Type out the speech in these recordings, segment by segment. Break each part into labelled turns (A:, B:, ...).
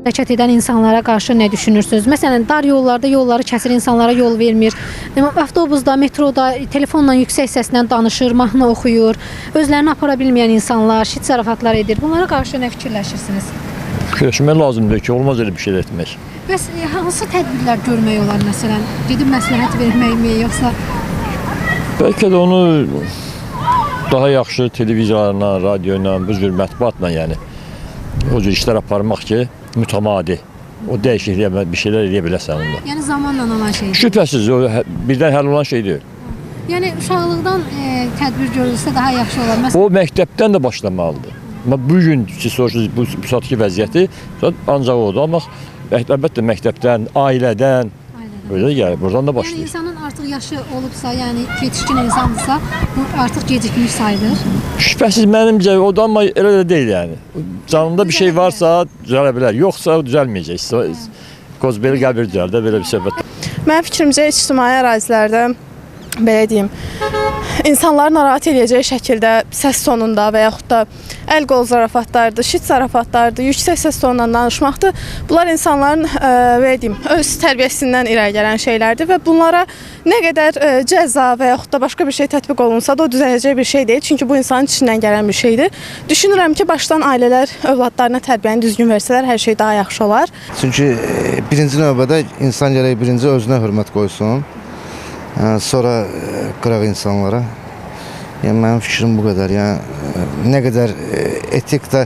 A: Hərəkət edən insanlara qarşı nə düşünürsünüz? Məsələn, dar yollarda yolları kəsir, insanlara yol vermir. Avtobusda, metroda telefonla yüksək səslə danışır, mahnı oxuyur. Özlərini apara bilməyən insanlar, şiddet zarafatlar edir. Bunlara qarşı nə fikirləşirsiniz?
B: Fikirləşmək lazımdır ki, olmaz elə bir şey etmək.
A: Bəs hansı tədbirlər görmək olar məsələn? Gedib məsləhət verməkmi, yoxsa?
B: Bəlkə də onu daha yaxşı televiziyalarla, radioyla, bu cür mətbuatla yəni o cür işlər aparmaq ki, mütəmadi. O dəyişikliyə bir şeylər eləyə biləsən onda.
A: Yəni zamanla olan şeydir.
B: Şübhəsiz, o birdən həll olan şey deyil.
A: Yəni uşaqlıqdan tədbir görülsə daha yaxşı olar.
B: O məktəbdən də başlamalıdır. Amma bugün ki, soruşursunuz bu saatki vəziyyəti ancaq odur. Amma əlbəttə məktəbdən, ailədən öyle gəlir, buradan da başlayır.
A: Yəni insanın artıq yaşı olubsa, yəni yetişkin insandırsa, bu artıq gecikmiş sayılır.
B: Şübhəsiz mənimcə o da, amma elə də deyil yəni. Canında bir şey varsa düzələ bilər, yoxsa düzəlməyəcək. Qozbeli qəbir düzəldə, belə bir söhbət.
C: Mənim fikrimcə ictimai ərazilərdə belə deyim, insanları narahat edəcək şəkildə səs tonunda və yaxud da əl-qol zarafatlardır, şiddet zarafatlardır, yüksək səs tonundan danışmaqdır. Bunlar insanların belə deyim, öz tərbiyəsindən irəli gələn şeylərdir və bunlara nə qədər cəza və yaxud da başqa bir şey tətbiq olunsa da o düzələcək bir şey deyil. Çünki bu insanın içindən gələn bir şeydir. Düşünürəm ki, başdan ailələr övladlarına tərbiyəni düzgün versələr hər şey daha yaxşı olar.
D: Çünki birinci növbədə insan gərək birinci özünə hörmət qoysun. Sonra qıraq insanlara. Yəni mənim fikrim bu qədər. Yəni nə qədər etik də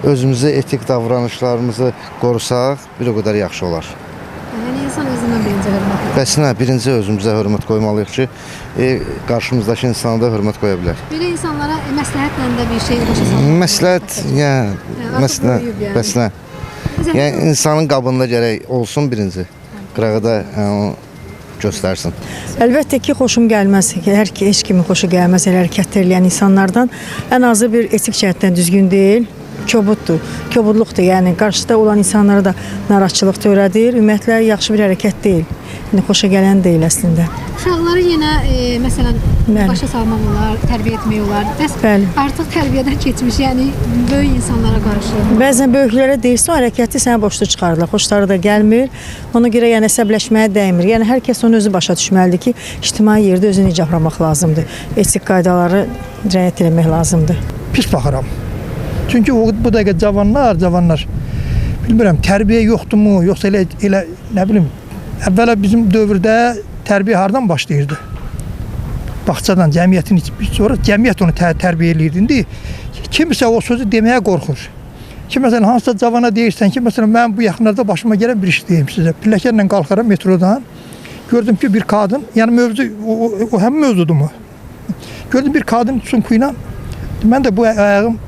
D: özümüzü, etik davranışlarımızı qorusaq, bir o qədər yaxşı olar.
A: Yəni insan özündən birinci hörmət.
D: Bəs nə, birinci özümüzə hörmət qoymalıyıq ki, qarşımızdakı insana da hörmət qoya bilər.
A: Belə insanlara məsləhətlə də bir şey başa salmaq.
D: Məsləhət, yəni bəs nə? Yəni insanın qabında gərək olsun birinci. Qırağı da göstərsin.
E: Əlbəttə ki, xoşum gəlməz. Heç kimin xoşu gəlməz elə hərəkətlər eləyən insanlardan. Ən azı bir etik cəhətdən düzgün deyil, kobuddur, kobudluqdur. Yəni qarşıda olan insanlara da narahatçılıq törədir. Ümumiyyətlə yaxşı bir hərəkət deyil. Yəni xoşa gələn deyil əslində.
A: Uşaqları yenə məsələn başa salmaq olar, tərbiyə etmək olar. Bəs artıq tərbiyədən keçmiş, yəni böyük insanlara qarşı.
E: Bəzən böyüklərə deyirsə, o hərəkəti sənə boşluq çıxarırlar. Xoşları da gəlmir. Ona görə yəni əsəbləşməyə dəymir. Yəni hər kəs onu özü başa düşməlidir ki, ictimai yerdə özünü necə aparamaq lazımdır. Etik qaydaları riayət etmək lazımdır.
F: Pis baxıram. Çünki bu dəqiqə cavanlar bilmirəm, tərbiyə yoxdurmu, yoxsa elə nə bilim, əvvəla bizim dövrdə tərbiyə hardan başlayırdı? Bağçadan, cəmiyyətin sonra cəmiyyət onu tərbiyə eləyirdi. İndi kimsə o sözü deməyə qorxur. Ki məsələn hansısa cavana deyirsən ki, məsələn mən bu yaxınlarda başıma gələn bir iş deyim sizə. Pilləkənlə qalxaram metrodan. Gördüm ki bir qadın, yəni mövzu o həmin mövzudurmu? Gördüm bir qadın çumku ilə. Mən də bu ayağım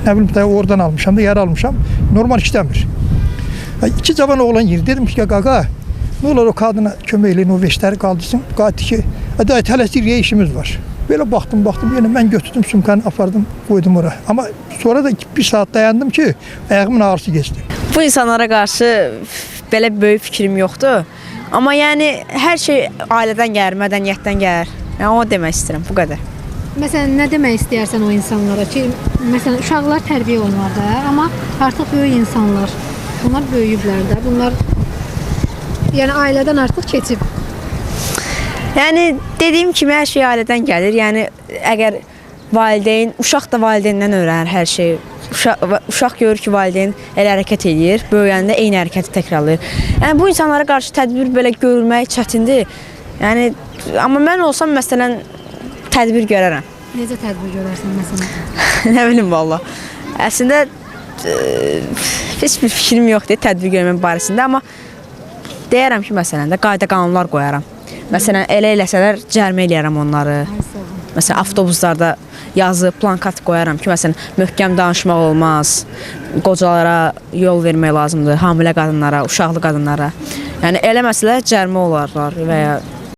F: nə bilim oradan almışam da yer almışam. Normal işləmir. İki cavan oğlan yeri. Dedim ki qaqa, ne olur o kadına kömək eləyin, o veşləri qaldırsın. Qayıtdı ki, tələsir işimiz var. Böyle baxdım, yəni mən götürdüm sumkanı, apardım, qoydum ora. Amma sonra da bir saat dayandım ki, ayağımın ağrısı geçti.
G: Bu insanlara qarşı belə böyük fikrim yoxdur. Amma yəni hər şey ailədən gəlir, mədəniyyətdən gəlir. Yəni onu demək istəyirəm, bu qədər.
A: Məsələn, nə demək istəyərsən o insanlara ki, məsələn, uşaqlar tərbiyə olunur da, amma artıq böyük insanlar, bunlar böyüyüblər də, bunlar yəni ailədən artıq keçib.
G: Yəni dediyim kimi hər şey ailədən gəlir. Yəni əgər valideyn, uşaq da valideyndən öyrənir hər şeyi. Uşaq görür ki, valideyn elə hərəkət edir, böyüyəndə eyni hərəkəti təkrarlayır. Yəni bu insanlara qarşı tədbir belə görülmək çətindir. Yəni amma mən olsam məsələn tədbir görərəm.
A: Necə tədbir görərsən məsələn?
G: Nə bilim valla. Əslində heç bir fikrim yoxdur tədbir görmək barəsində, amma deyərəm ki, məsələn də qayda qanunlar qoyaram. Məsələn, elə eləsələr cərimə eləyərəm onları. Məsələn, avtobuslarda yazı, plankat qoyaram ki, məsələn, möhkəm danışmaq olmaz, qocalara yol vermək lazımdır, hamilə qadınlara, uşaqlı qadınlara. Yəni, eləməsələr cərimə olarlar və ya